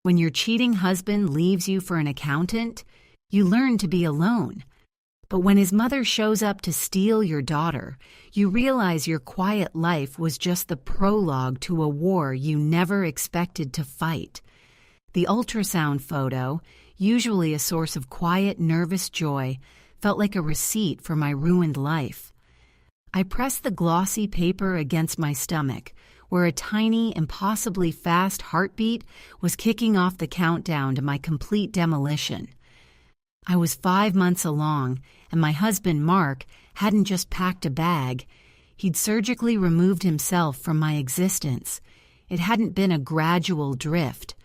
When your cheating husband leaves you for an accountant, you learn to be alone. But when his mother shows up to steal your daughter, you realize your quiet life was just the prologue to a war you never expected to fight. The ultrasound photo, usually a source of quiet, nervous joy, felt like a receipt for my ruined life. I pressed the glossy paper against my stomach, where a tiny, impossibly fast heartbeat was kicking off the countdown to my complete demolition. I was 5 months along, and my husband, Mark, hadn't just packed a bag. He'd surgically removed himself from my existence. It hadn't been a gradual drift.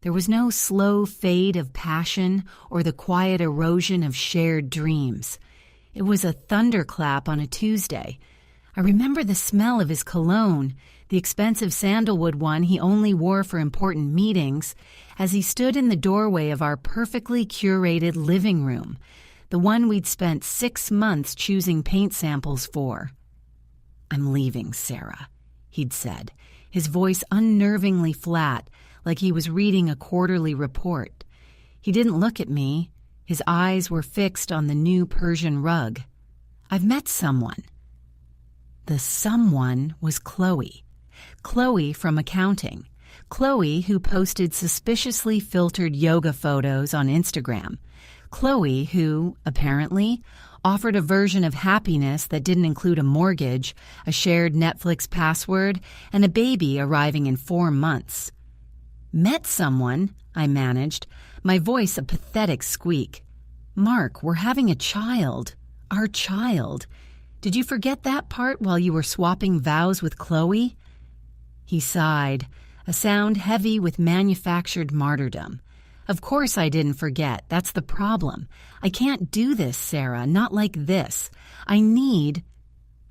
There was no slow fade of passion or the quiet erosion of shared dreams. It was a thunderclap on a Tuesday. I remember the smell of his cologne, the expensive sandalwood one he only wore for important meetings, as he stood in the doorway of our perfectly curated living room, the one we'd spent 6 months choosing paint samples for. "I'm leaving, Sarah," he'd said, his voice unnervingly flat, like he was reading a quarterly report. He didn't look at me. His eyes were fixed on the new Persian rug. "I've met someone." The someone was Chloe. Chloe from accounting. Chloe, who posted suspiciously filtered yoga photos on Instagram. Chloe, who, apparently, offered a version of happiness that didn't include a mortgage, a shared Netflix password, and a baby arriving in 4 months. "Met someone," I managed, my voice a pathetic squeak. "Mark, we're having a child. Our child. Did you forget that part while you were swapping vows with Chloe?" He sighed, a sound heavy with manufactured martyrdom. "Of course I didn't forget. That's the problem. I can't do this, Sarah, not like this. I need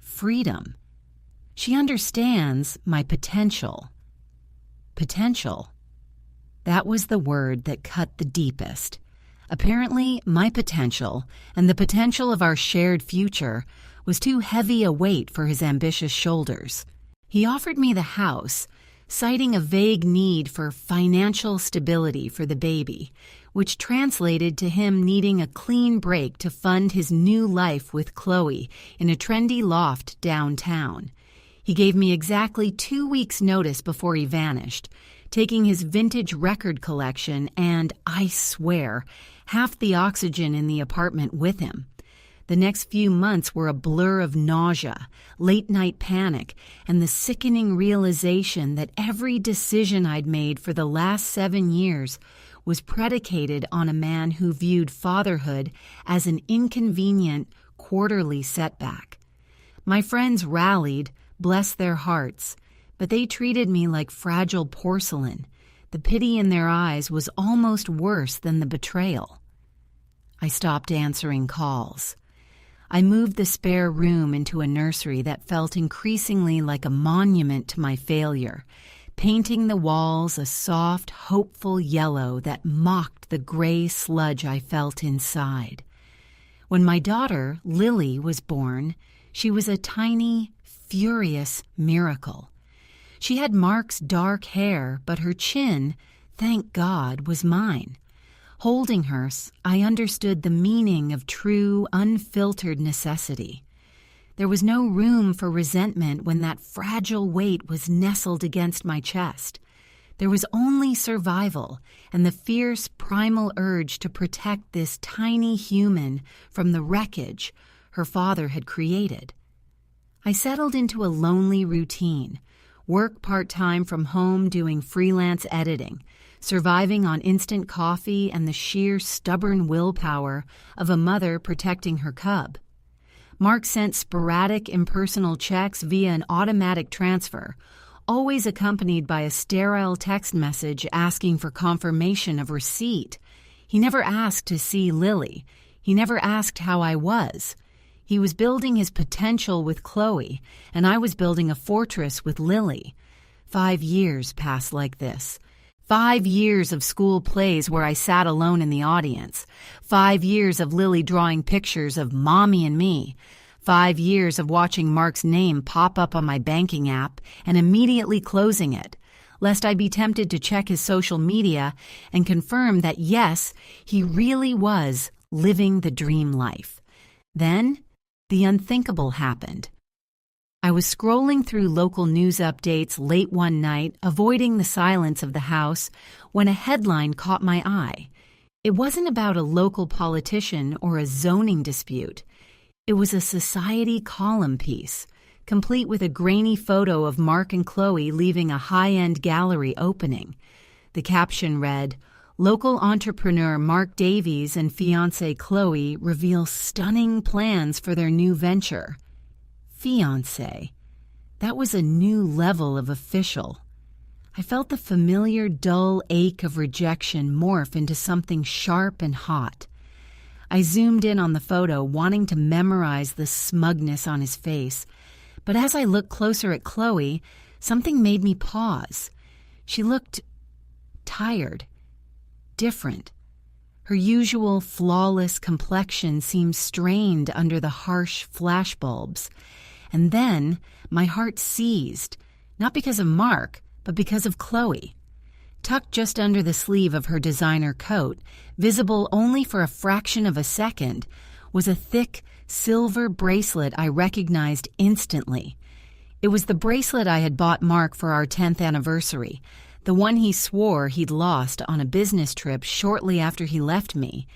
freedom." She understands my potential. Potential. That was the word that cut the deepest. Apparently, my potential, and the potential of our shared future, was too heavy a weight for his ambitious shoulders. He offered me the house, citing a vague need for financial stability for the baby, which translated to him needing a clean break to fund his new life with Chloe in a trendy loft downtown. He gave me exactly 2 weeks' notice before he vanished, taking his vintage record collection and, I swear, half the oxygen in the apartment with him. The next few months were a blur of nausea, late-night panic, and the sickening realization that every decision I'd made for the last 7 years was predicated on a man who viewed fatherhood as an inconvenient, quarterly setback. My friends rallied, bless their hearts, but they treated me like fragile porcelain. The pity in their eyes was almost worse than the betrayal. I stopped answering calls. I moved the spare room into a nursery that felt increasingly like a monument to my failure, painting the walls a soft, hopeful yellow that mocked the gray sludge I felt inside. When my daughter, Lily, was born, she was a tiny, furious miracle. She had Mark's dark hair, but her chin, thank God, was mine. Holding her, I understood the meaning of true, unfiltered necessity. There was no room for resentment when that fragile weight was nestled against my chest. There was only survival and the fierce, primal urge to protect this tiny human from the wreckage her father had created. I settled into a lonely routine, work part-time from home doing freelance editing, surviving on instant coffee and the sheer stubborn willpower of a mother protecting her cub. Mark sent sporadic impersonal checks via an automatic transfer, always accompanied by a sterile text message asking for confirmation of receipt. He never asked to see Lily. He never asked how I was. He was building his potential with Chloe, and I was building a fortress with Lily. 5 years passed like this. 5 years of school plays where I sat alone in the audience. 5 years of Lily drawing pictures of Mommy and me. 5 years of watching Mark's name pop up on my banking app and immediately closing it, lest I be tempted to check his social media and confirm that yes, he really was living the dream life. Then, the unthinkable happened. I was scrolling through local news updates late one night, avoiding the silence of the house, when a headline caught my eye. It wasn't about a local politician or a zoning dispute. It was a society column piece, complete with a grainy photo of Mark and Chloe leaving a high-end gallery opening. The caption read, "Local entrepreneur Mark Davies and fiancée Chloe reveal stunning plans for their new venture." Fiancé. That was a new level of official. I felt the familiar dull ache of rejection morph into something sharp and hot. I zoomed in on the photo, wanting to memorize the smugness on his face. But as I looked closer at Chloe, something made me pause. She looked tired, different. Her usual flawless complexion seemed strained under the harsh flashbulbs. And then my heart seized, not because of Mark, but because of Chloe. Tucked just under the sleeve of her designer coat, visible only for a fraction of a second, was a thick, silver bracelet I recognized instantly. It was the bracelet I had bought Mark for our 10th anniversary, the one he swore he'd lost on a business trip shortly after he left me.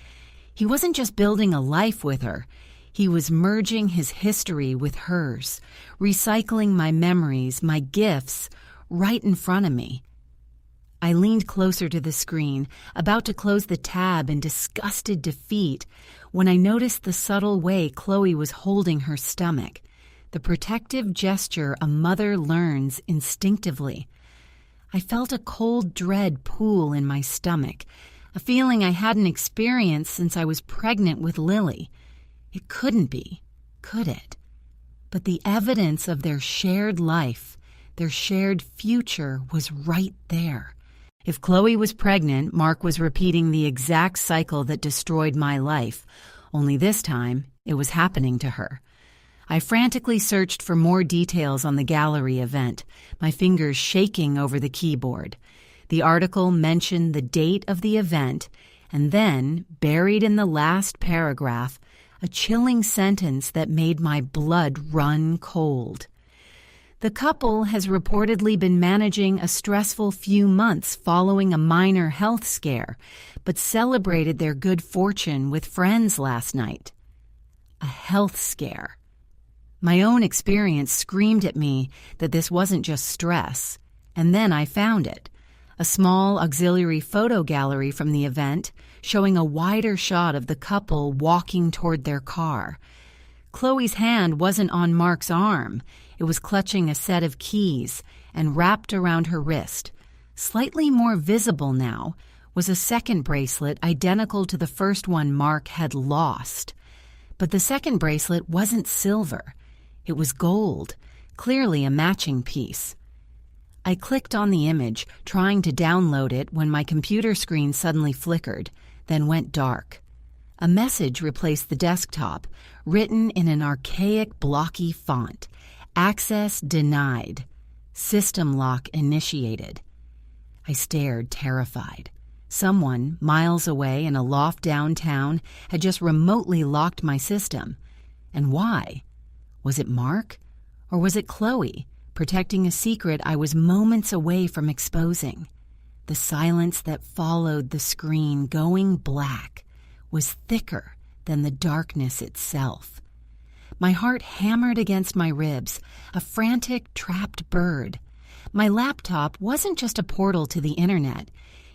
He wasn't just building a life with her. He was merging his history with hers, recycling my memories, my gifts, right in front of me. I leaned closer to the screen, about to close the tab in disgusted defeat, when I noticed the subtle way Chloe was holding her stomach, the protective gesture a mother learns instinctively. I felt a cold dread pool in my stomach, a feeling I hadn't experienced since I was pregnant with Lily. It couldn't be, could it? But the evidence of their shared life, their shared future, was right there. If Chloe was pregnant, Mark was repeating the exact cycle that destroyed my life, only this time it was happening to her. I frantically searched for more details on the gallery event, my fingers shaking over the keyboard. The article mentioned the date of the event, and then, buried in the last paragraph, a chilling sentence that made my blood run cold. The couple has reportedly been managing a stressful few months following a minor health scare, but celebrated their good fortune with friends last night. A health scare. My own experience screamed at me that this wasn't just stress, and then I found it. A small auxiliary photo gallery from the event, showing a wider shot of the couple walking toward their car. Chloe's hand wasn't on Mark's arm. It was clutching a set of keys and wrapped around her wrist. Slightly more visible now was a second bracelet identical to the first one Mark had lost. But the second bracelet wasn't silver. It was gold, clearly a matching piece. I clicked on the image, trying to download it when my computer screen suddenly flickered, then went dark. A message replaced the desktop, written in an archaic, blocky font. Access denied. System lock initiated. I stared, terrified. Someone, miles away in a loft downtown, had just remotely locked my system. And why? Was it Mark? Or was it Chloe, protecting a secret I was moments away from exposing? The silence that followed the screen going black was thicker than the darkness itself. My heart hammered against my ribs, a frantic, trapped bird. My laptop wasn't just a portal to the internet.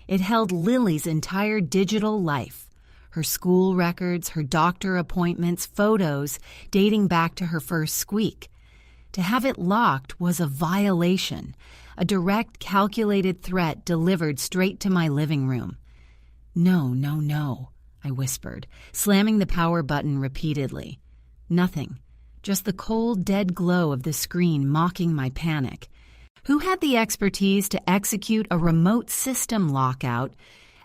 It held Lily's entire digital life, her school records, her doctor appointments, photos dating back to her first squeak. To have it locked was a violation, a direct, calculated threat delivered straight to my living room. No, no, no, I whispered, slamming the power button repeatedly. Nothing, just the cold, dead glow of the screen mocking my panic. Who had the expertise to execute a remote system lockout?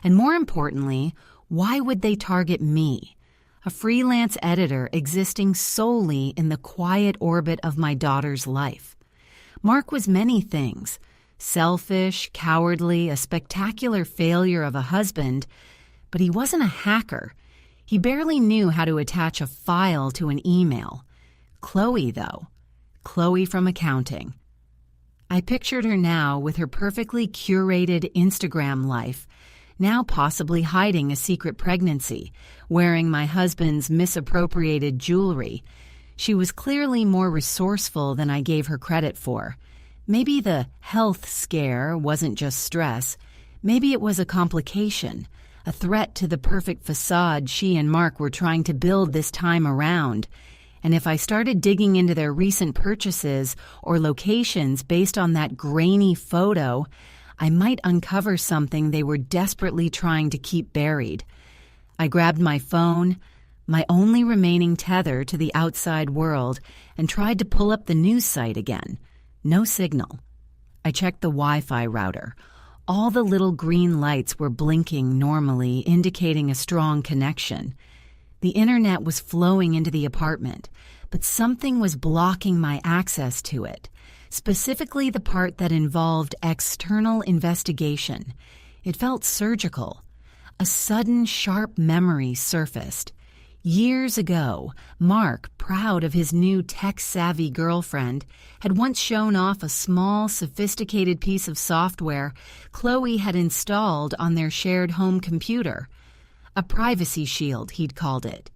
And more importantly, why would they target me, a freelance editor existing solely in the quiet orbit of my daughter's life? Mark was many things: selfish, cowardly, a spectacular failure of a husband, but he wasn't a hacker. He barely knew how to attach a file to an email. Chloe, though. Chloe from accounting. I pictured her now with her perfectly curated Instagram life, now possibly hiding a secret pregnancy, wearing my husband's misappropriated jewelry. She was clearly more resourceful than I gave her credit for. Maybe the health scare wasn't just stress. Maybe it was a complication, a threat to the perfect facade she and Mark were trying to build this time around. And if I started digging into their recent purchases or locations based on that grainy photo, I might uncover something they were desperately trying to keep buried. I grabbed my phone, my only remaining tether to the outside world, and tried to pull up the news site again. No signal. I checked the Wi-Fi router. All the little green lights were blinking normally, indicating a strong connection. The internet was flowing into the apartment, but something was blocking my access to it, specifically the part that involved external investigation. It felt surgical. A sudden, sharp memory surfaced. Years ago, Mark, proud of his new tech-savvy girlfriend, had once shown off a small, sophisticated piece of software Chloe had installed on their shared home computer. A privacy shield, he'd called it.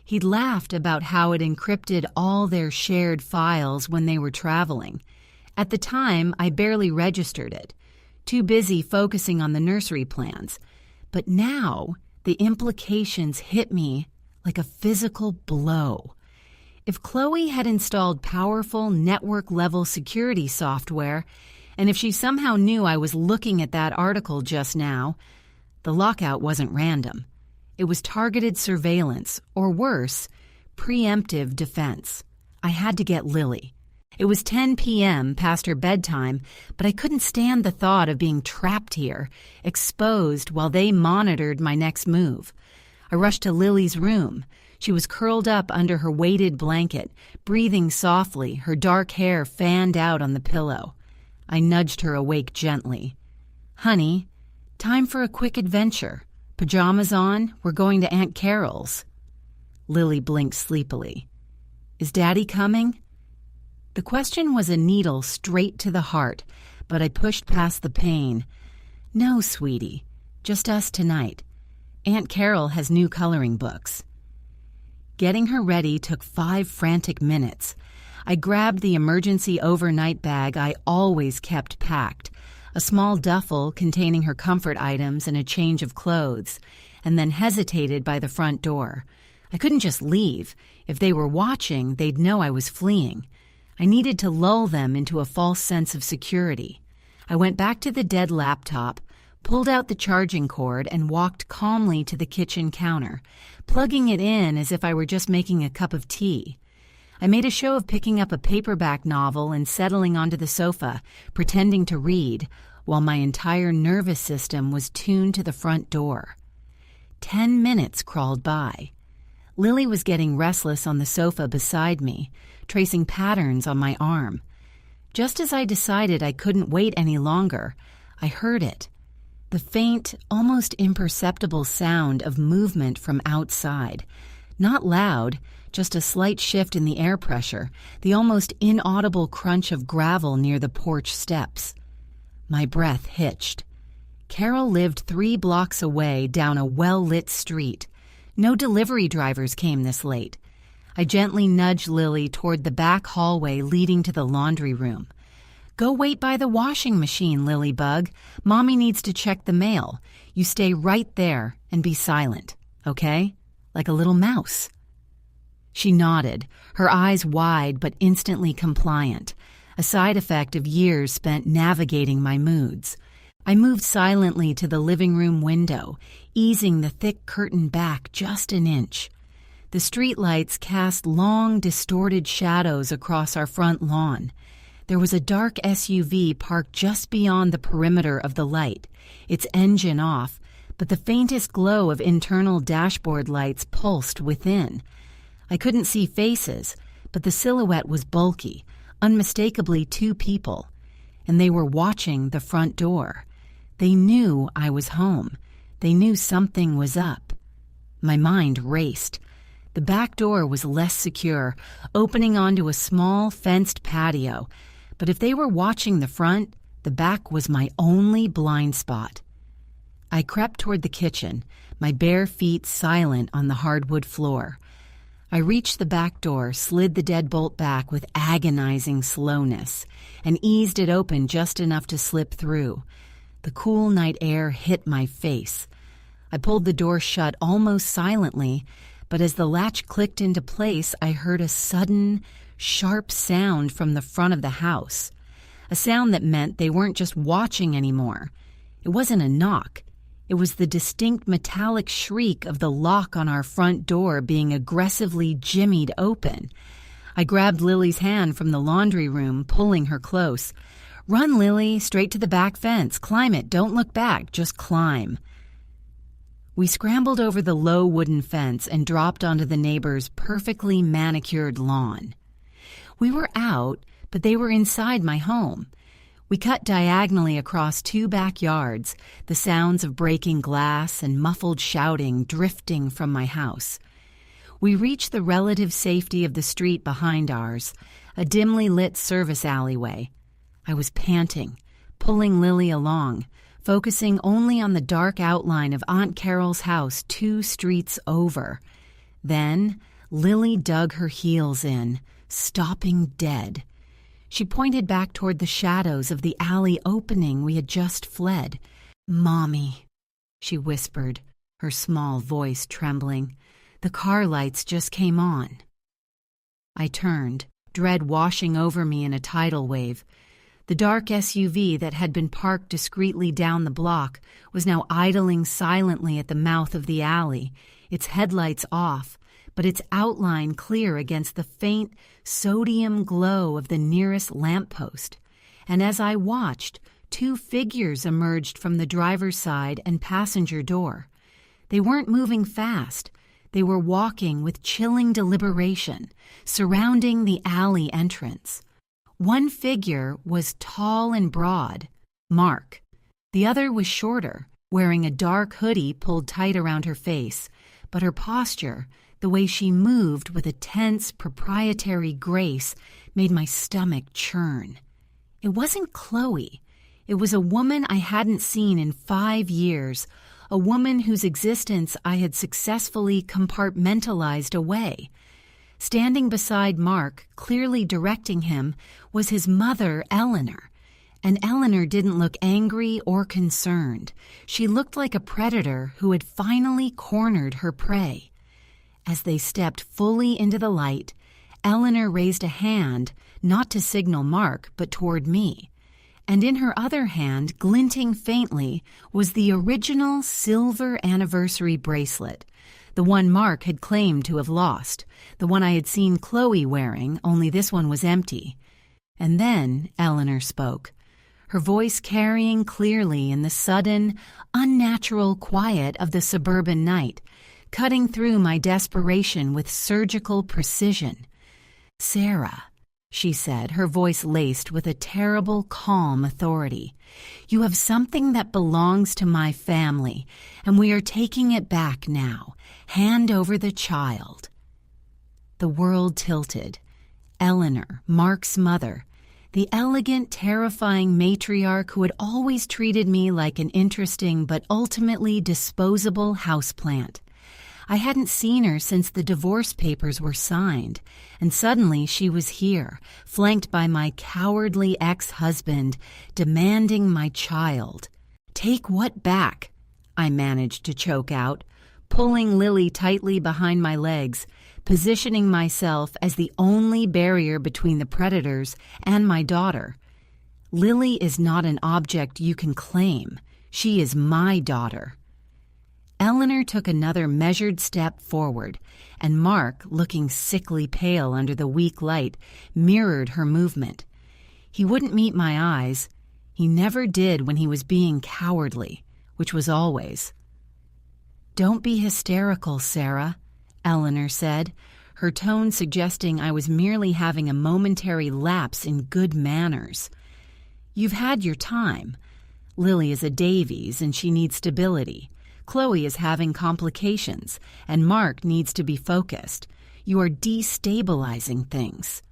He'd laughed about how it encrypted all their shared files when they were traveling. At the time, I barely registered it, too busy focusing on the nursery plans. But now, the implications hit me like a physical blow. If Chloe had installed powerful network-level security software, and if she somehow knew I was looking at that article just now, the lockout wasn't random. It was targeted surveillance, or worse, preemptive defense. I had to get Lily. It was 10 p.m. past her bedtime, but I couldn't stand the thought of being trapped here, exposed while they monitored my next move. I rushed to Lily's room. She was curled up under her weighted blanket, breathing softly, her dark hair fanned out on the pillow. I nudged her awake gently. "Honey, time for a quick adventure. Pajamas on, we're going to Aunt Carol's." Lily blinked sleepily. "Is Daddy coming?" The question was a needle straight to the heart, but I pushed past the pain. "No, sweetie, just us tonight. Aunt Carol has new coloring books." Getting her ready took 5 frantic minutes. I grabbed the emergency overnight bag I always kept packed, a small duffel containing her comfort items and a change of clothes, and then hesitated by the front door. I couldn't just leave. If they were watching, they'd know I was fleeing. I needed to lull them into a false sense of security. I went back to the dead laptop, pulled out the charging cord, and walked calmly to the kitchen counter, plugging it in as if I were just making a cup of tea. I made a show of picking up a paperback novel and settling onto the sofa, pretending to read, while my entire nervous system was tuned to the front door. 10 minutes crawled by. Lily was getting restless on the sofa beside me, tracing patterns on my arm. Just as I decided I couldn't wait any longer, I heard it. The faint, almost imperceptible sound of movement from outside. Not loud, just a slight shift in the air pressure, the almost inaudible crunch of gravel near the porch steps. My breath hitched. Carol lived 3 blocks away down a well-lit street. No delivery drivers came this late. I gently nudged Lily toward the back hallway leading to the laundry room. "Go wait by the washing machine, Lilybug. Mommy needs to check the mail. You stay right there and be silent, okay? Like a little mouse." She nodded, her eyes wide but instantly compliant, a side effect of years spent navigating my moods. I moved silently to the living room window, easing the thick curtain back just an inch. The streetlights cast long, distorted shadows across our front lawn. There was a dark SUV parked just beyond the perimeter of the light, its engine off, but the faintest glow of internal dashboard lights pulsed within. I couldn't see faces, but the silhouette was bulky, unmistakably 2 people. and they were watching the front door. They knew I was home. They knew something was up. My mind raced. The back door was less secure, opening onto a small fenced patio, but if they were watching the front, the back was my only blind spot. I crept toward the kitchen, my bare feet silent on the hardwood floor. I reached the back door, slid the deadbolt back with agonizing slowness, and eased it open just enough to slip through. The cool night air hit my face. I pulled the door shut almost silently, but as the latch clicked into place, I heard a sudden, sharp sound from the front of the house. A sound that meant they weren't just watching anymore. It wasn't a knock. It was the distinct metallic shriek of the lock on our front door being aggressively jimmied open. I grabbed Lily's hand from the laundry room, pulling her close. "Run, Lily, straight to the back fence. Climb it. Don't look back. Just climb." We scrambled over the low wooden fence and dropped onto the neighbor's perfectly manicured lawn. We were out, but they were inside my home. We cut diagonally across 2 backyards, the sounds of breaking glass and muffled shouting drifting from my house. We reached the relative safety of the street behind ours, a dimly lit service alleyway. I was panting, pulling Lily along, focusing only on the dark outline of Aunt Carol's house 2 streets over. Then Lily dug her heels in, stopping dead. She pointed back toward the shadows of the alley opening we had just fled. "Mommy," she whispered, her small voice trembling. "The car lights just came on." I turned, dread washing over me in a tidal wave. The dark SUV that had been parked discreetly down the block was now idling silently at the mouth of the alley, its headlights off, but its outline clear against the faint sodium glow of the nearest lamppost. And as I watched, 2 figures emerged from the driver's side and passenger door. They weren't moving fast. They were walking with chilling deliberation, surrounding the alley entrance. One figure was tall and broad, Mark. The other was shorter, wearing a dark hoodie pulled tight around her face, but her posture, the way she moved with a tense, proprietary grace, made my stomach churn. It wasn't Chloe. It was a woman I hadn't seen in 5 years, a woman whose existence I had successfully compartmentalized away. Standing beside Mark, clearly directing him, was his mother, Eleanor. And Eleanor didn't look angry or concerned. She looked like a predator who had finally cornered her prey. As they stepped fully into the light, Eleanor raised a hand, not to signal Mark, but toward me. And in her other hand, glinting faintly, was the original silver anniversary bracelet, the one Mark had claimed to have lost, the one I had seen Chloe wearing, only this one was empty. And then Eleanor spoke, her voice carrying clearly in the sudden, unnatural quiet of the suburban night, cutting through my desperation with surgical precision. "Sarah," she said, her voice laced with a terrible, calm authority, "you have something that belongs to my family, and we are taking it back now. Hand over the child." The world tilted. Eleanor, Mark's mother, the elegant, terrifying matriarch who had always treated me like an interesting but ultimately disposable houseplant. I hadn't seen her since the divorce papers were signed, and suddenly she was here, flanked by my cowardly ex-husband, demanding my child. "Take what back?" I managed to choke out, pulling Lily tightly behind my legs, positioning myself as the only barrier between the predators and my daughter. "Lily is not an object you can claim. She is my daughter." Eleanor took another measured step forward, and Mark, looking sickly pale under the weak light, mirrored her movement. He wouldn't meet my eyes. He never did when he was being cowardly, which was always. "Don't be hysterical, Sarah," Eleanor said, her tone suggesting I was merely having a momentary lapse in good manners. You've had your time. Lily is a Davies and she needs stability. Chloe is having complications, and Mark needs to be focused. You are destabilizing things.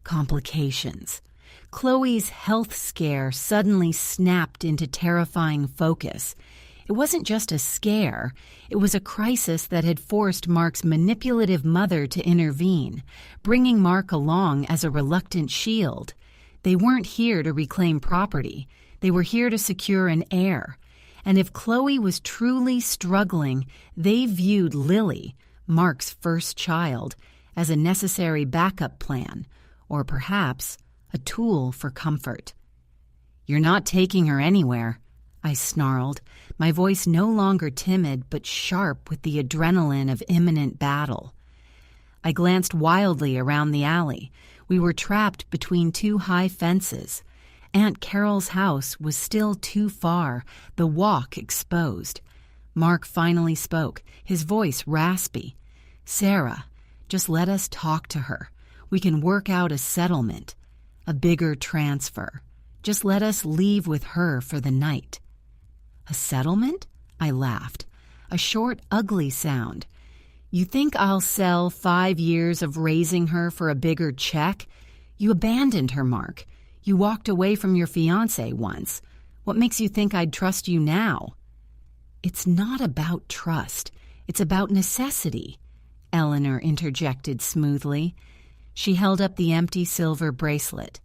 Complications. Chloe's health scare suddenly snapped into terrifying focus. It wasn't just a scare, it was a crisis that had forced Mark's manipulative mother to intervene, bringing Mark along as a reluctant shield. They weren't here to reclaim property, they were here to secure an heir. And if Chloe was truly struggling, they viewed Lily, Mark's first child, as a necessary backup plan, or perhaps a tool for comfort. "You're not taking her anywhere," I snarled, my voice no longer timid but sharp with the adrenaline of imminent battle. I glanced wildly around the alley. We were trapped between two high fences. Aunt Carol's house was still too far, the walk exposed. Mark finally spoke, his voice raspy. "Sarah, just let us talk to her. We can work out a settlement, a bigger transfer. Just let us leave with her for the night." "A settlement?" I laughed. A short, ugly sound. "You think I'll sell 5 years of raising her for a bigger check? You abandoned her, Mark. You walked away from your fiancé once. What makes you think I'd trust you now?" "It's not about trust. It's about necessity," Eleanor interjected smoothly. She held up the empty silver bracelet.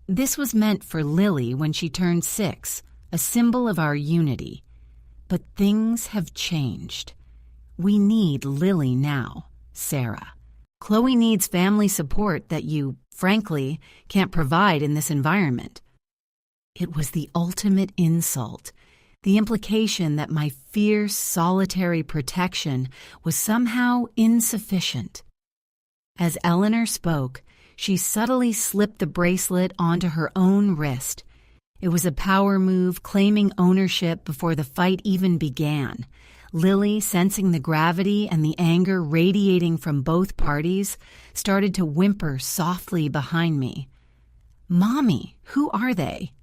"This was meant for Lily when she turned 6, a symbol of our unity. But things have changed. We need Lily now, Sarah. Chloe needs family support that you, frankly, can't provide in this environment." It was the ultimate insult, the implication that my fierce, solitary protection was somehow insufficient. As Eleanor spoke, she subtly slipped the bracelet onto her own wrist. It was a power move, claiming ownership before the fight even began. Lily, sensing the gravity and the anger radiating from both parties, started to whimper softly behind me. "Mommy, who are they?"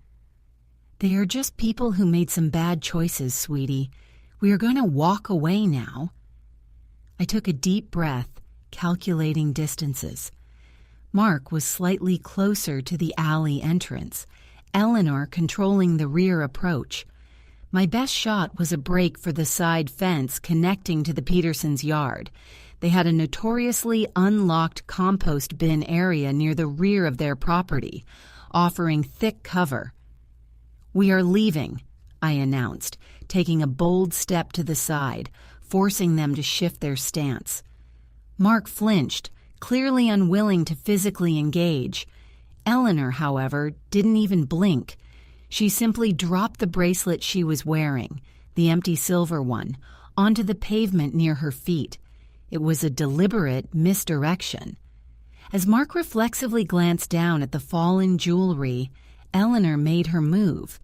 "They are just people who made some bad choices, sweetie. We are going to walk away now." I took a deep breath, calculating distances. Mark was slightly closer to the alley entrance, Eleanor controlling the rear approach. My best shot was a break for the side fence connecting to the Petersons' yard. They had a notoriously unlocked compost bin area near the rear of their property, offering thick cover. "We are leaving," I announced, taking a bold step to the side, forcing them to shift their stance. Mark flinched, clearly unwilling to physically engage. Eleanor, however, didn't even blink. She simply dropped the bracelet she was wearing, the empty silver one, onto the pavement near her feet. It was a deliberate misdirection. As Mark reflexively glanced down at the fallen jewelry, Eleanor made her move.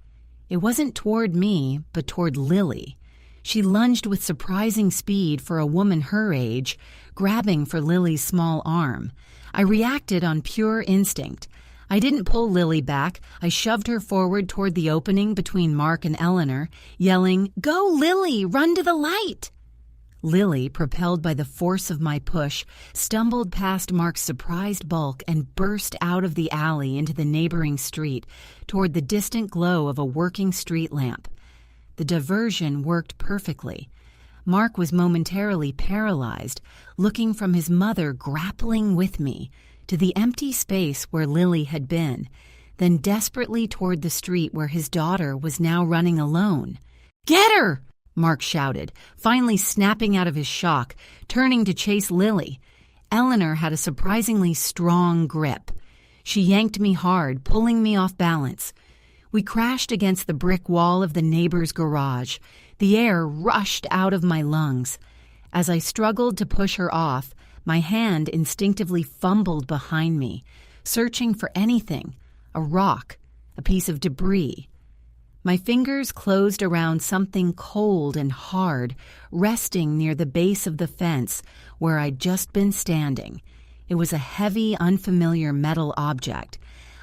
It wasn't toward me, but toward Lily. She lunged with surprising speed for a woman her age, grabbing for Lily's small arm. I reacted on pure instinct. I didn't pull Lily back. I shoved her forward toward the opening between Mark and Eleanor, yelling, "Go, Lily! Run to the light!" Lily, propelled by the force of my push, stumbled past Mark's surprised bulk and burst out of the alley into the neighboring street, toward the distant glow of a working street lamp. The diversion worked perfectly. Mark was momentarily paralyzed, looking from his mother grappling with me to the empty space where Lily had been, then desperately toward the street where his daughter was now running alone. "Get her!" Mark shouted, finally snapping out of his shock, turning to chase Lily. Eleanor had a surprisingly strong grip. She yanked me hard, pulling me off balance. We crashed against the brick wall of the neighbor's garage. The air rushed out of my lungs. As I struggled to push her off, my hand instinctively fumbled behind me, searching for anything, a rock, a piece of debris. My fingers closed around something cold and hard, resting near the base of the fence where I'd just been standing. It was a heavy, unfamiliar metal object.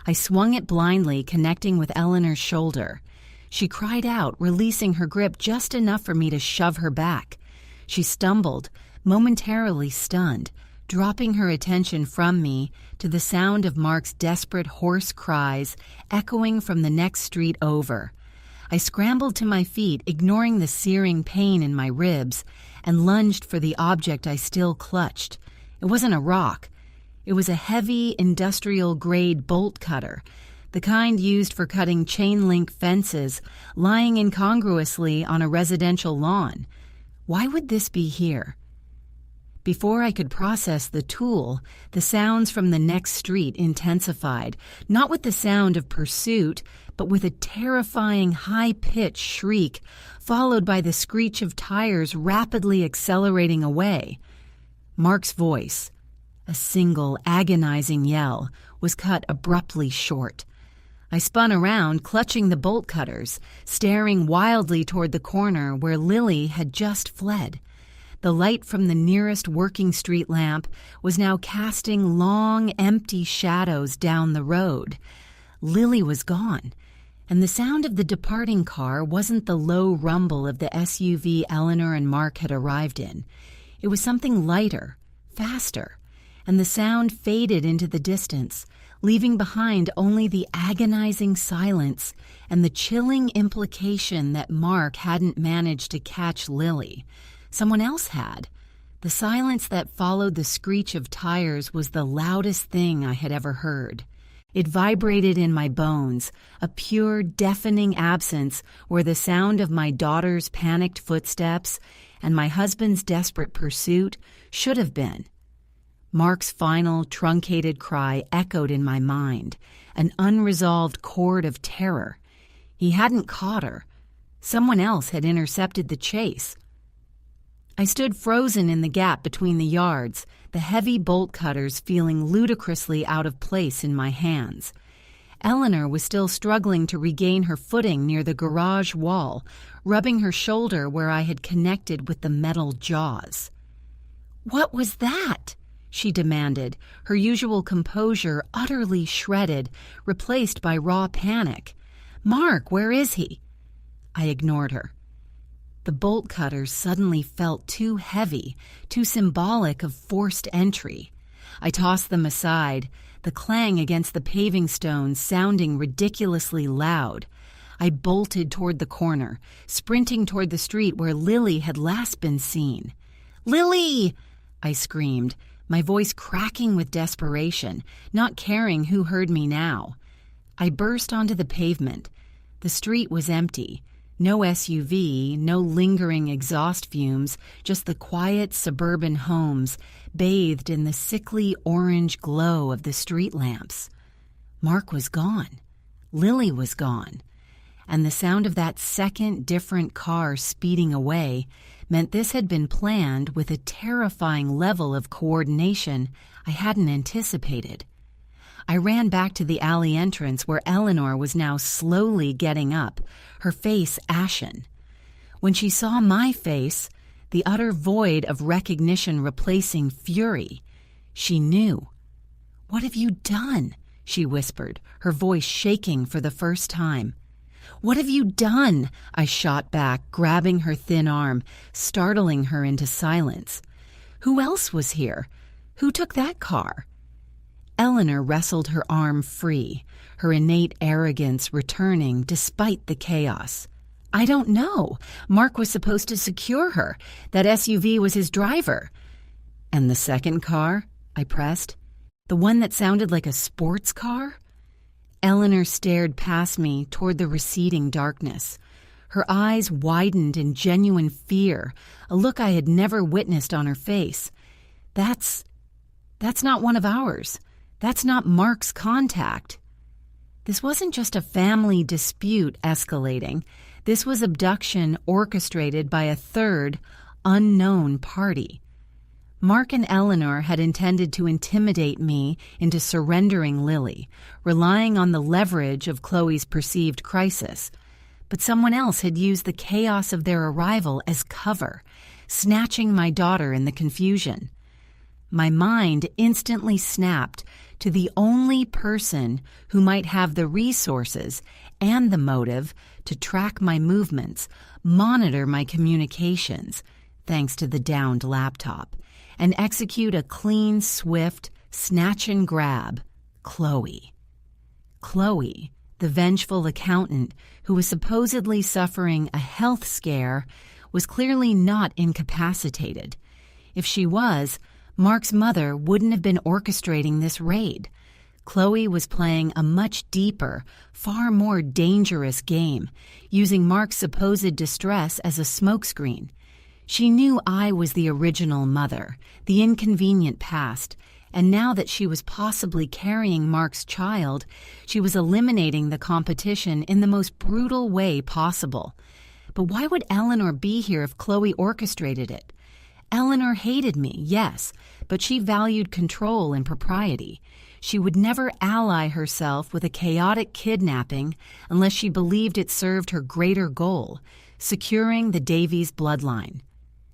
I swung it blindly, connecting with Eleanor's shoulder. She cried out, releasing her grip just enough for me to shove her back. She stumbled, momentarily stunned, dropping her attention from me to the sound of Mark's desperate hoarse cries echoing from the next street over. I scrambled to my feet, ignoring the searing pain in my ribs, and lunged for the object I still clutched. It wasn't a rock. It was a heavy, industrial-grade bolt cutter, the kind used for cutting chain-link fences, lying incongruously on a residential lawn. Why would this be here? Before I could process the tool, the sounds from the next street intensified, not with the sound of pursuit, but with a terrifying high-pitched shriek, followed by the screech of tires rapidly accelerating away. Mark's voice, a single agonizing yell, was cut abruptly short. I spun around, clutching the bolt cutters, staring wildly toward the corner where Lily had just fled. The light from the nearest working street lamp was now casting long, empty shadows down the road. Lily was gone, and the sound of the departing car wasn't the low rumble of the SUV Eleanor and Mark had arrived in. It was something lighter, faster, and the sound faded into the distance, leaving behind only the agonizing silence and the chilling implication that Mark hadn't managed to catch Lily. Someone else had. The silence that followed the screech of tires was the loudest thing I had ever heard. It vibrated in my bones, a pure, deafening absence where the sound of my daughter's panicked footsteps and my husband's desperate pursuit should have been. Mark's final, truncated cry echoed in my mind, an unresolved chord of terror. He hadn't caught her. Someone else had intercepted the chase. I stood frozen in the gap between the yards, the heavy bolt cutters feeling ludicrously out of place in my hands. Eleanor was still struggling to regain her footing near the garage wall, rubbing her shoulder where I had connected with the metal jaws. "What was that?" she demanded, her usual composure utterly shredded, replaced by raw panic. "Mark, where is he?" I ignored her. The bolt cutters suddenly felt too heavy, too symbolic of forced entry. I tossed them aside, the clang against the paving stones sounding ridiculously loud. I bolted toward the corner, sprinting toward the street where Lily had last been seen. "Lily!" I screamed, my voice cracking with desperation, not caring who heard me now. I burst onto the pavement. The street was empty. No SUV, no lingering exhaust fumes, just the quiet suburban homes bathed in the sickly orange glow of the street lamps. Mark was gone. Lily was gone. And the sound of that second different car speeding away meant this had been planned with a terrifying level of coordination I hadn't anticipated. I ran back to the alley entrance where Eleanor was now slowly getting up, her face ashen. When she saw my face, the utter void of recognition replacing fury, she knew. "What have you done?" she whispered, her voice shaking for the first time. "What have you done?" I shot back, grabbing her thin arm, startling her into silence. "Who else was here? Who took that car?" Eleanor wrestled her arm free, her innate arrogance returning despite the chaos. "I don't know. Mark was supposed to secure her. That SUV was his driver." "And the second car?" I pressed. "The one that sounded like a sports car?" Eleanor stared past me toward the receding darkness. Her eyes widened in genuine fear, a look I had never witnessed on her face. That's not one of ours. That's not Mark's contact." This wasn't just a family dispute escalating. This was abduction orchestrated by a third, unknown party. Mark and Eleanor had intended to intimidate me into surrendering Lily, relying on the leverage of Chloe's perceived crisis. But someone else had used the chaos of their arrival as cover, snatching my daughter in the confusion. My mind instantly snapped to the only person who might have the resources and the motive to track my movements, monitor my communications, thanks to the downed laptop, and execute a clean, swift, snatch and grab, Chloe. Chloe, the vengeful accountant who was supposedly suffering a health scare, was clearly not incapacitated. If she was, Mark's mother wouldn't have been orchestrating this raid. Chloe was playing a much deeper, far more dangerous game, using Mark's supposed distress as a smokescreen. She knew I was the original mother, the inconvenient past, and now that she was possibly carrying Mark's child, she was eliminating the competition in the most brutal way possible. But why would Eleanor be here if Chloe orchestrated it? Eleanor hated me, yes, but she valued control and propriety. She would never ally herself with a chaotic kidnapping unless she believed it served her greater goal, securing the Davies bloodline.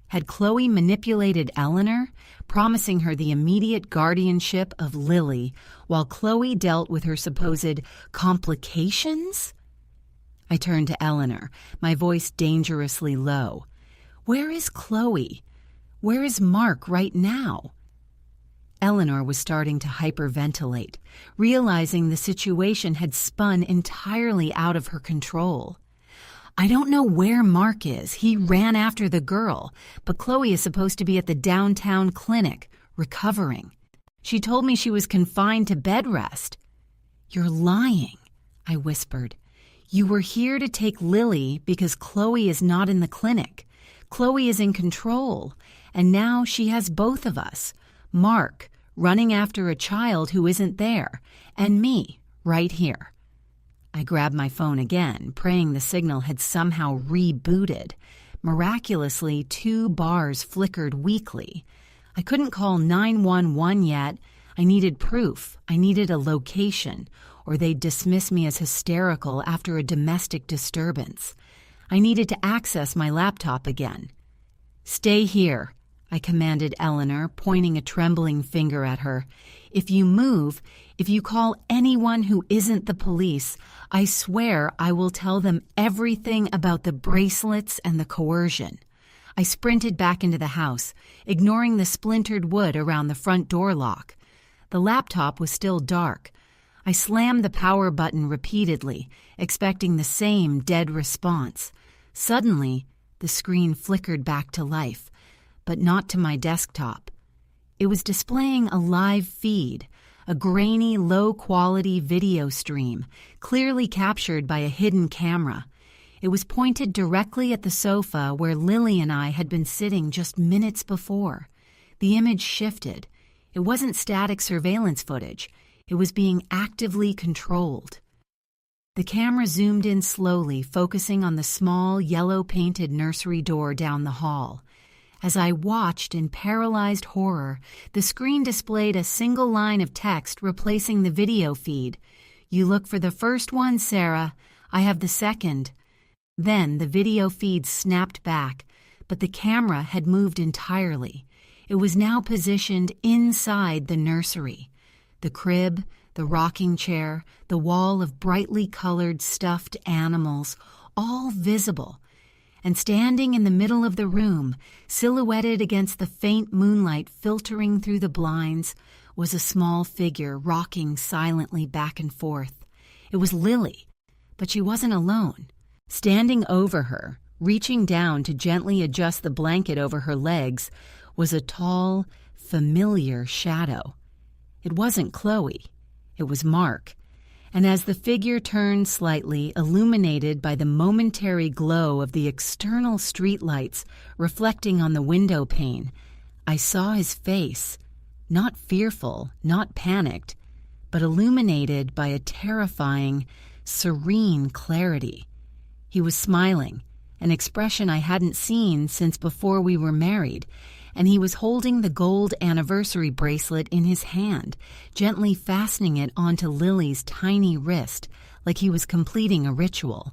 Had Chloe manipulated Eleanor, promising her the immediate guardianship of Lily, while Chloe dealt with her supposed complications? I turned to Eleanor, my voice dangerously low. Where is Chloe? Where is Mark right now? Eleanor was starting to hyperventilate, realizing the situation had spun entirely out of her control. I don't know where Mark is. He ran after the girl, but Chloe is supposed to be at the downtown clinic, recovering. She told me she was confined to bed rest. You're lying, I whispered. You were here to take Lily because Chloe is not in the clinic. Chloe is in control, and now she has both of us. Mark, running after a child who isn't there, and me, right here. I grabbed my phone again, praying the signal had somehow rebooted. Miraculously, 2 bars flickered weakly. I couldn't call 911 yet. I needed proof. I needed a location, or they'd dismiss me as hysterical after a domestic disturbance. I needed to access my laptop again. Stay here, I commanded Eleanor, pointing a trembling finger at her. If you move, if you call anyone who isn't the police, I swear I will tell them everything about the bracelets and the coercion. I sprinted back into the house, ignoring the splintered wood around the front door lock. The laptop was still dark. I slammed the power button repeatedly, expecting the same dead response. Suddenly, the screen flickered back to life, but not to my desktop. It was displaying a live feed, a grainy, low-quality video stream, clearly captured by a hidden camera. It was pointed directly at the sofa where Lily and I had been sitting just minutes before. The image shifted. It wasn't static surveillance footage. It was being actively controlled. The camera zoomed in slowly, focusing on the small, yellow-painted nursery door down the hall. As I watched in paralyzed horror, the screen displayed a single line of text replacing the video feed. You look for the first one, Sarah. I have the second. Then the video feed snapped back, but the camera had moved entirely. It was now positioned inside the nursery. The crib, the rocking chair, the wall of brightly colored stuffed animals, all visible. And standing in the middle of the room, silhouetted against the faint moonlight filtering through the blinds, was a small figure rocking silently back and forth. It was Lily, but she wasn't alone. Standing over her, reaching down to gently adjust the blanket over her legs, was a tall, familiar shadow. It wasn't Chloe. It was Mark. And as the figure turned slightly, illuminated by the momentary glow of the external streetlights reflecting on the window pane, I saw his face, not fearful, not panicked, but illuminated by a terrifying, serene clarity. He was smiling, an expression I hadn't seen since before we were married, and he was holding the gold anniversary bracelet in his hand, gently fastening it onto Lily's tiny wrist like he was completing a ritual.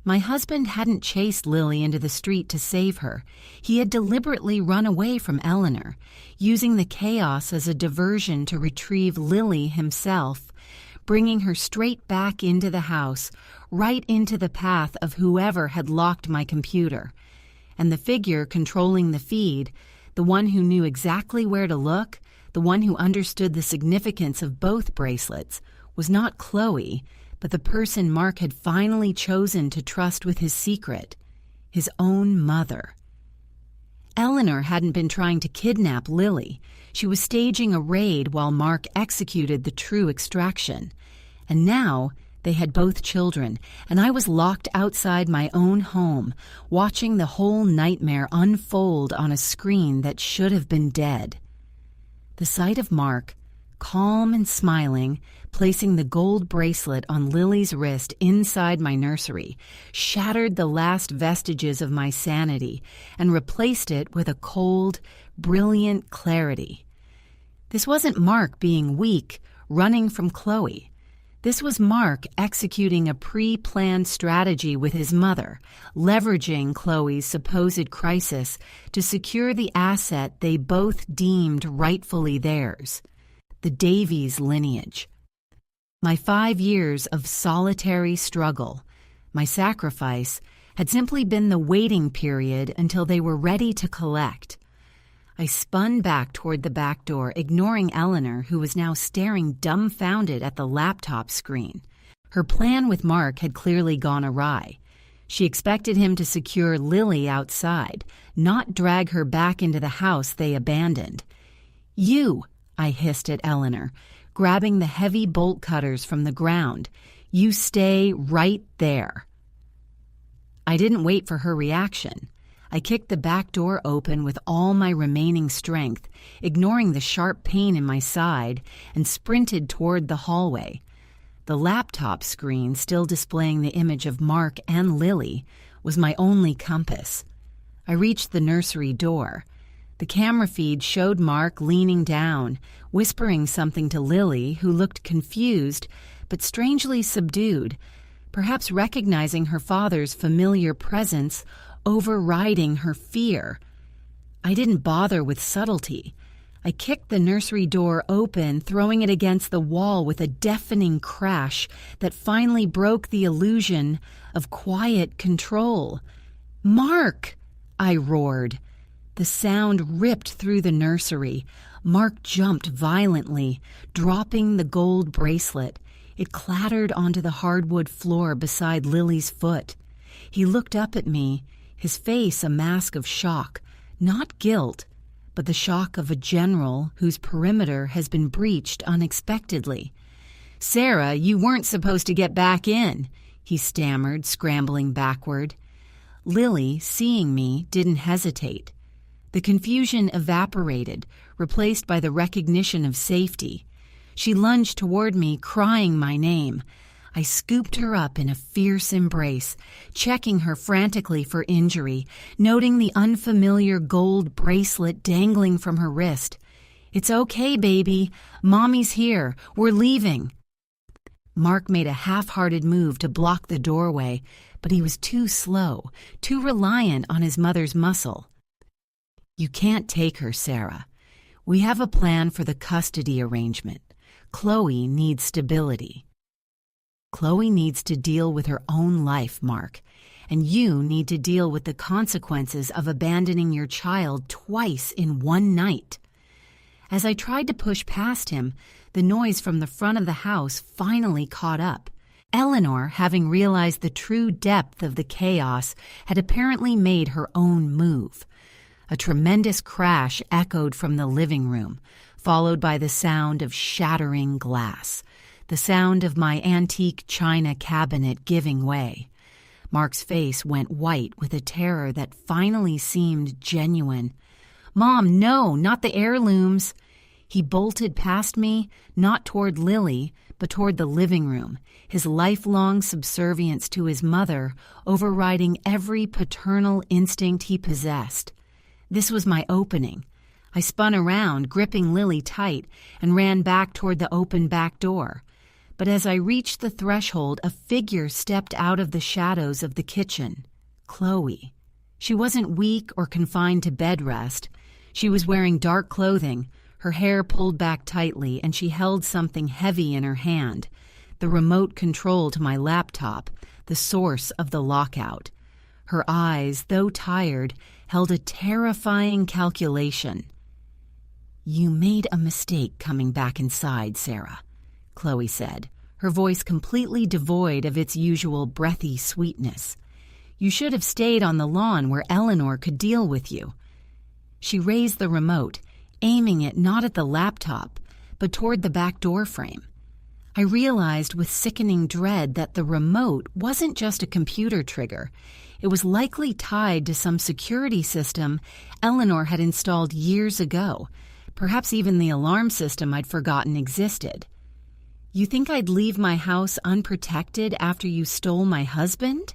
My husband hadn't chased Lily into the street to save her. He had deliberately run away from Eleanor, using the chaos as a diversion to retrieve Lily himself, bringing her straight back into the house, right into the path of whoever had locked my computer. And the figure controlling the feed, the one who knew exactly where to look, the one who understood the significance of both bracelets, was not Chloe, but the person Mark had finally chosen to trust with his secret, his own mother. Eleanor hadn't been trying to kidnap Lily. She was staging a raid while Mark executed the true extraction. And now they had both children, and I was locked outside my own home, watching the whole nightmare unfold on a screen that should have been dead. The sight of Mark, calm and smiling, placing the gold bracelet on Lily's wrist inside my nursery, shattered the last vestiges of my sanity and replaced it with a cold, brilliant clarity. This wasn't Mark being weak, running from Chloe. This was Mark executing a pre-planned strategy with his mother, leveraging Chloe's supposed crisis to secure the asset they both deemed rightfully theirs, the Davies lineage. My 5 years of solitary struggle, my sacrifice, had simply been the waiting period until they were ready to collect. I spun back toward the back door, ignoring Eleanor, who was now staring dumbfounded at the laptop screen. Her plan with Mark had clearly gone awry. She expected him to secure Lily outside, not drag her back into the house they abandoned. "You," I hissed at Eleanor, grabbing the heavy bolt cutters from the ground. "You stay right there." I didn't wait for her reaction. I kicked the back door open with all my remaining strength, ignoring the sharp pain in my side, and sprinted toward the hallway. The laptop screen, still displaying the image of Mark and Lily, was my only compass. I reached the nursery door. The camera feed showed Mark leaning down, whispering something to Lily, who looked confused but strangely subdued, perhaps recognizing her father's familiar presence overriding her fear. I didn't bother with subtlety. I kicked the nursery door open, throwing it against the wall with a deafening crash that finally broke the illusion of quiet control. "Mark!" I roared. The sound ripped through the nursery. Mark jumped violently, dropping the gold bracelet. It clattered onto the hardwood floor beside Lily's foot. He looked up at me, his face a mask of shock, not guilt, but the shock of a general whose perimeter has been breached unexpectedly. "Sarah, you weren't supposed to get back in," he stammered, scrambling backward. Lily, seeing me, didn't hesitate. The confusion evaporated, replaced by the recognition of safety. She lunged toward me, crying my name. I scooped her up in a fierce embrace, checking her frantically for injury, noting the unfamiliar gold bracelet dangling from her wrist. "It's okay, baby. Mommy's here. We're leaving." Mark made a half-hearted move to block the doorway, but he was too slow, too reliant on his mother's muscle. "You can't take her, Sarah. We have a plan for the custody arrangement. Chloe needs stability." "Chloe needs to deal with her own life, Mark, and you need to deal with the consequences of abandoning your child twice in one night." As I tried to push past him, the noise from the front of the house finally caught up. Eleanor, having realized the true depth of the chaos, had apparently made her own move. A tremendous crash echoed from the living room, followed by the sound of shattering glass, the sound of my antique china cabinet giving way. Mark's face went white with a terror that finally seemed genuine. "Mom, no, not the heirlooms!" He bolted past me, not toward Lily, but toward the living room, his lifelong subservience to his mother overriding every paternal instinct he possessed. This was my opening. I spun around, gripping Lily tight, and ran back toward the open back door. but as I reached the threshold, a figure stepped out of the shadows of the kitchen. Chloe. She wasn't weak or confined to bed rest. She was wearing dark clothing, her hair pulled back tightly, and she held something heavy in her hand, the remote control to my laptop, the source of the lockout. Her eyes, though tired, held a terrifying calculation. "You made a mistake coming back inside, Sarah," Chloe said, her voice completely devoid of its usual breathy sweetness. "You should have stayed on the lawn where Eleanor could deal with you." She raised the remote, aiming it not at the laptop, but toward the back door frame. I realized with sickening dread that the remote wasn't just a computer trigger. It was likely tied to some security system Eleanor had installed years ago, perhaps even the alarm system I'd forgotten existed. "You think I'd leave my house unprotected after you stole my husband?"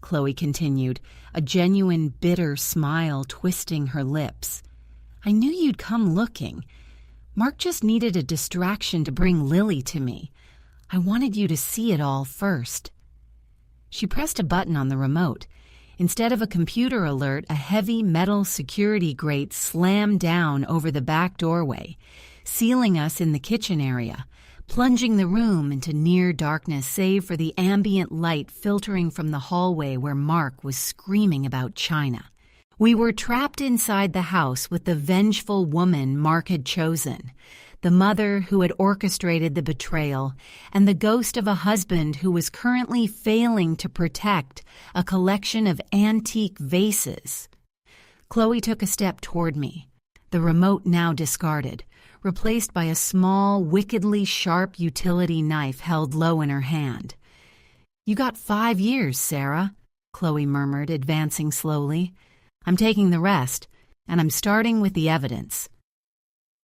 Chloe continued, a genuine bitter smile twisting her lips. "I knew you'd come looking. Mark just needed a distraction to bring Lily to me. I wanted you to see it all first." She pressed a button on the remote. Instead of a computer alert, a heavy metal security grate slammed down over the back doorway, sealing us in the kitchen area, plunging the room into near darkness save for the ambient light filtering from the hallway where Mark was screaming about China. We were trapped inside the house with the vengeful woman Mark had chosen, the mother who had orchestrated the betrayal, and the ghost of a husband who was currently failing to protect a collection of antique vases. Chloe took a step toward me, the remote now discarded, replaced by a small, wickedly sharp utility knife held low in her hand. "You got 5 years, Sarah," Chloe murmured, advancing slowly. "I'm taking the rest, and I'm starting with the evidence."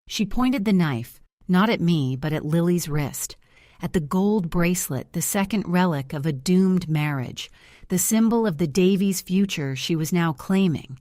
She pointed the knife, not at me, but at Lily's wrist, at the gold bracelet, the second relic of a doomed marriage, the symbol of the Davies future she was now claiming.